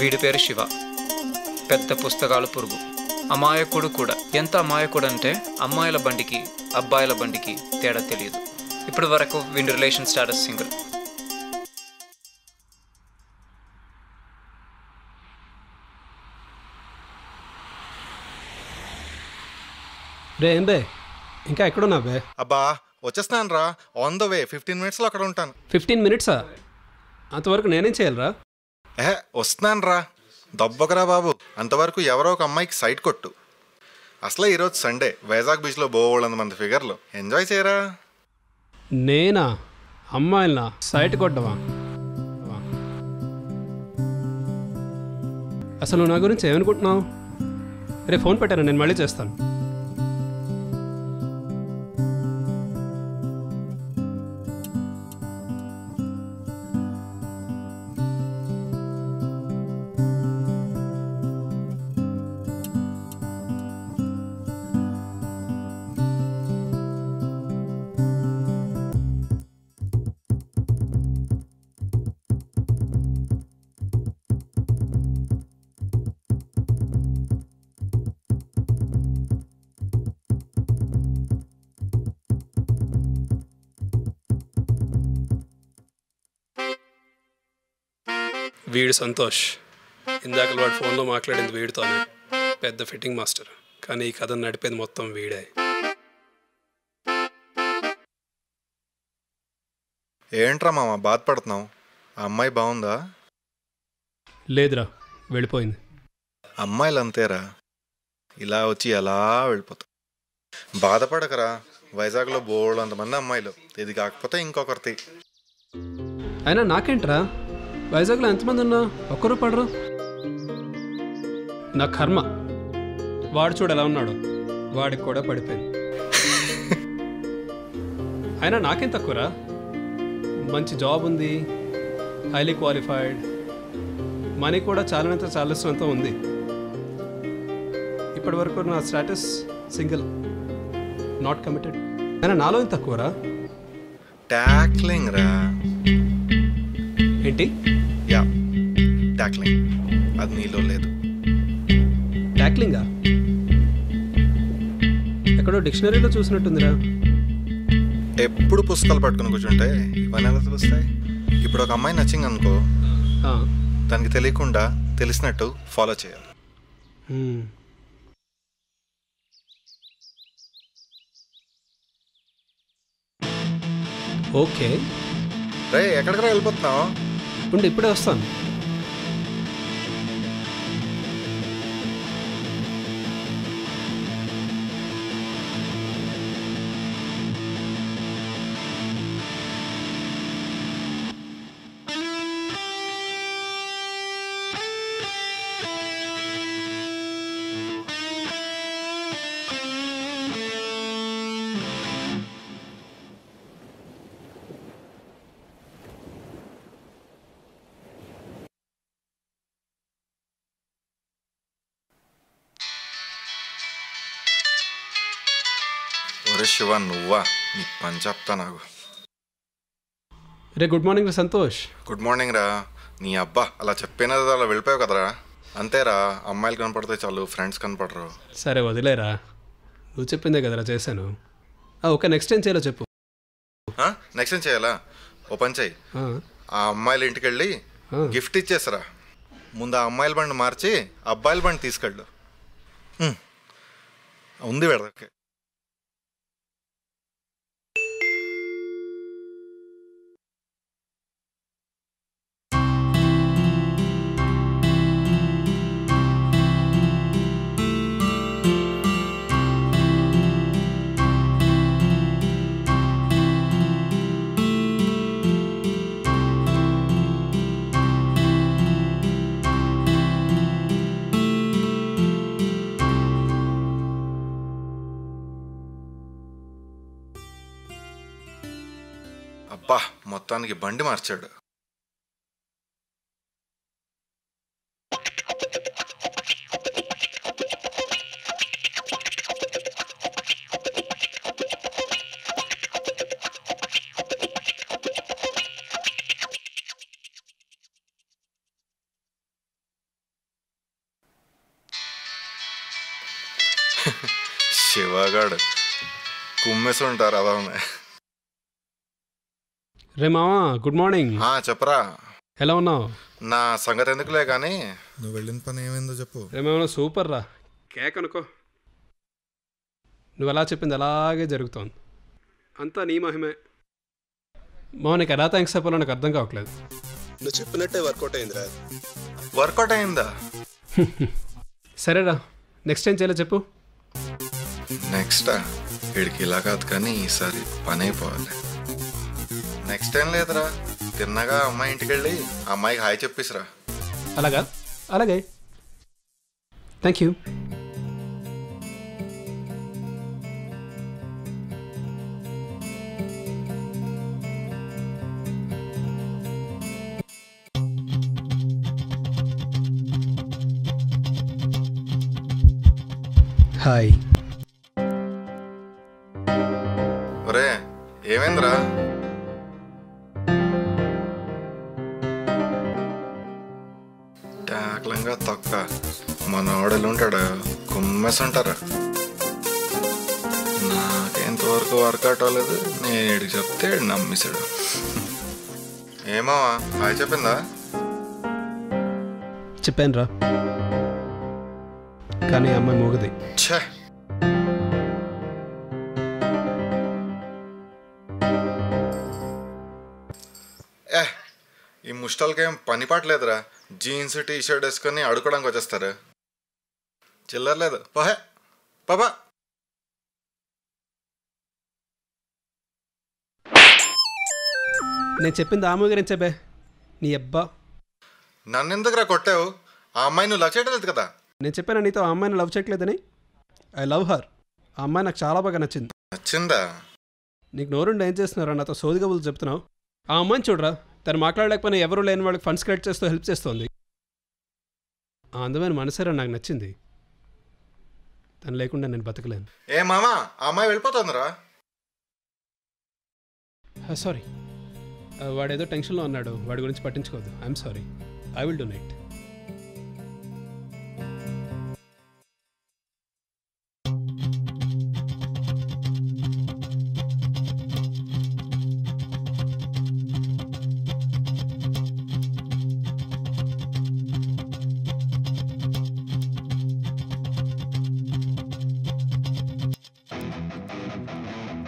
వీడి పేరు శివ. పెద్ద పుస్తకాల పురుగు. అమాయకుడు కూడా. ఎంత అమాయకుడు అంటే అమ్మాయిల బండికి అబ్బాయిల బండికి తేడా తెలియదు. ఇప్పటి వరకు వీడి రిలేషన్ స్టేటస్ సింగిల్. రే ఏం బే, ఇంకా ఎక్కడున్నా బే? అబ్బా వచ్చేస్తాను రా, ఆన్ ద వే. 15 మినిట్స్లో అక్కడ ఉంటాను. 15 మినిట్సా? అంతవరకు నేనేం చేయాలరా? వస్తున్నాను రా, దబ్బకరా బాబు. అంతవరకు ఎవరో ఒక అమ్మాయికి సైట్ కొట్టు. అసలే ఈరోజు సండే, వైజాగ్ బీచ్లో బోల్డ్ మంది ఫిగర్లు. ఎంజాయ్ చేయరా. నేనా? అమ్మాయిలనా సైట్ కొట్టవా? అసలు నువ్వు నా గురించి ఏమనుకుంటున్నావు? రే ఫోన్ పెట్టాను, నేను మళ్ళీ చేస్తాను. వీడు సంతోష్. ఇందాక వాడు ఫోన్లో మాట్లాడింది వీడితోనే. పెద్ద ఫిట్టింగ్ మాస్టర్. కానీ ఈ కథను నడిపేది మొత్తం వీడే. ఏంట్రా మామ బాధపడుతున్నావు? ఆ అమ్మాయి బాగుందా? లేదురా, వెళ్ళిపోయింది. అమ్మాయిలు అంతేరా, ఇలా వచ్చి ఎలా వెళ్ళిపోతావు. బాధపడకరా, వైజాగ్లో బోల్డ్ అంతమంది అమ్మాయిలు. ఇది కాకపోతే ఇంకొకరిది. అయినా నాకేంట్రా, వైజాగ్లో ఎంతమంది ఉన్నా ఒక్కరు పడరు. నా కర్మ. వాడు చూడు ఎలా ఉన్నాడు, వాడికి కూడా పడిపోయింది. అయినా నాకేం తక్కువరా, మంచి జాబ్ ఉంది, హైలీ క్వాలిఫైడ్, మనీ కూడా చాలినంత ఉంది. ఇప్పటి వరకు నా స్టేటస్ సింగిల్, నాట్ కమిటెడ్. అయినా నాలో ఏం తక్కువరా? టాక్లింగ్ రా. ఏంటి? Yeah, tackling. అది నీలో లేదు. ట్యాక్లింగా? ఎక్కడో డిక్షనరీలో చూసినట్టుందిరా. ఎప్పుడు పుస్తకాలు పట్టుకుని కూర్చుంటే ఇవన్నీ ఎలా తెలుస్తాయి? ఇప్పుడు ఒక అమ్మాయి నచ్చింగ్ అనుకో, దానికి తెలియకుండా తెలిసినట్టు ఫాలో చేయాలి. ఓకే రే, ఎక్కడికి వెళ్ళిపోతున్నావు? ఉండి ఇప్పుడే వస్తాను. ఒరే శివ, నువ్వా? నీ పని చెప్తా నాకు. రే గుడ్ మార్నింగ్ రా సంతోష్. గుడ్ మార్నింగ్ రా. నీ అబ్బా, అలా చెప్పినది అలా వెళ్ళిపోయావు కదరా. అంతేరా, అమ్మాయిలు కనపడితే చాలు, ఫ్రెండ్స్ కనపడరు. సరే వదిలేరా, నువ్వు చెప్పిందే కదరా చేశాను. ఓకే, నెక్స్ట్ ఏం చేయాలో చెప్పు. నెక్స్ట్ ఏం చేయాలా? ఓ పని చెయ్యి, ఆ అమ్మాయిల ఇంటికి వెళ్ళి గిఫ్ట్ ఇచ్చేసరా. ముందు ఆ అమ్మాయిల బండి మార్చి అబ్బాయిల బండి తీసుకెళ్ళు. ఉంది వెడకే. అబ్బా, మొత్తానికి బండి మార్చాడు. శివగాడు కుమ్మేసి ఉంటారు అలా రే మావా గుడ్ మార్నింగ్. చెప్పరా. ఎలా ఉన్నావు? నా సంగతి ఎందుకులే కానీ నువ్వు వెళ్ళిన పని ఏమైందో చెప్పు. రే మావా సూపర్ రా, కేక్ అనుకో. నువ్వు ఎలా చెప్పింది అలాగే జరుగుతోంది, అంతా నీ మహిమే. మావ నీకు ఎలా థ్యాంక్స్ చెప్పాలో నాకు అర్థం కావట్లేదు. నువ్వు చెప్పినట్టే వర్కౌట్ అయిందిరా. వర్కౌట్ అయిందా? సరేరా, నెక్స్ట్ టైం చేయాలో చెప్పు. నెక్స్ట్ వీడికి ఇలా కాదు కానీ ఈసారి పని అయిపోవాలి. నెక్స్ట్ టైం లేదురా, తిన్నగా అమ్మాయి ఇంటికి వెళ్ళి అమ్మాయికి హాయ్ చెప్పేసిరా. అలాగా? అలాగే, థ్యాంక్ యూ. హాయ్. ఒరే ఏమైందిరా? టాక్లంగా తొక్క మన వాడలు ఉంటాడా కుమ్మేసి ఉంటారా. నాకెంతవరకు వర్కౌట్ అవ్వలేదు, నేను వీడికి చెప్తే నమ్మేశాడు. ఏమో హాయ్ చెప్పిందా? చెప్పాను రా, కానీ అమ్మాయి మోగది. ఛే, ఈ ముష్టలకేం పని పాటలేదురా. జీన్స్ టీ షర్ట్ వేసుకొని అడుకోవడానికి వచ్చేస్తారు. చిల్లర లేదు. పోహే పాపా. నేను చెప్పింది ఆ మూవీ గురించే బే, నీ అబ్బా. నన్ను ఎందుకురా కొట్టావు? ఆ అమ్మాయి నువ్వు లవ్ చేయడం లేదు కదా. నేను చెప్పాను నీతో ఆ అమ్మాయిని లవ్ చేయట్లేదని. I love her. ఆ అమ్మాయి నాకు చాలా బాగా నచ్చింది. నచ్చిందా? నీకు నోరుండి ఏం చేస్తున్నారా నాతో సోదిగబులు చెప్తున్నావు? ఆ అమ్మాయిని చూడరా, తను మాట్లాడలేకపోయినా ఎవరు లేని వాళ్ళకి ఫండ్స్ క్రియేట్ చేస్తూ హెల్ప్ చేస్తోంది. ఆ అందమైన మనసేరా నాకు నచ్చింది. తను లేకుండా నేను బతకలేను. ఏ మామా, ఆ అమ్మాయి వెళ్ళిపోతుందిరా. సారీ, వాడేదో టెన్షన్లో ఉన్నాడు, వాడి గురించి పట్టించుకోవద్దు. I'm sorry, I will donate.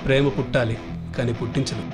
ప్రేమ పుట్టాలి కానీ పుట్టించను.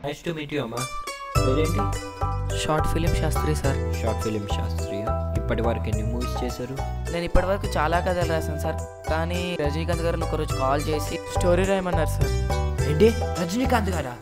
నైస్ టు మీట్ యూ అమ్మా. పేరేంటి? Short film Shastri sir. Short film శాస్త్రియా? ఇప్పటి వరకు ఎన్ని మూవీస్ చేశారు? నేను ఇప్పటివరకు చాలా కథలు రాశాను సార్, కానీ రజనీకాంత్ గారు ఒకరోజు కాల్ చేసి స్టోరీ రాయమన్నారు సార్. ఏంటి, రజనీకాంత్ గారా?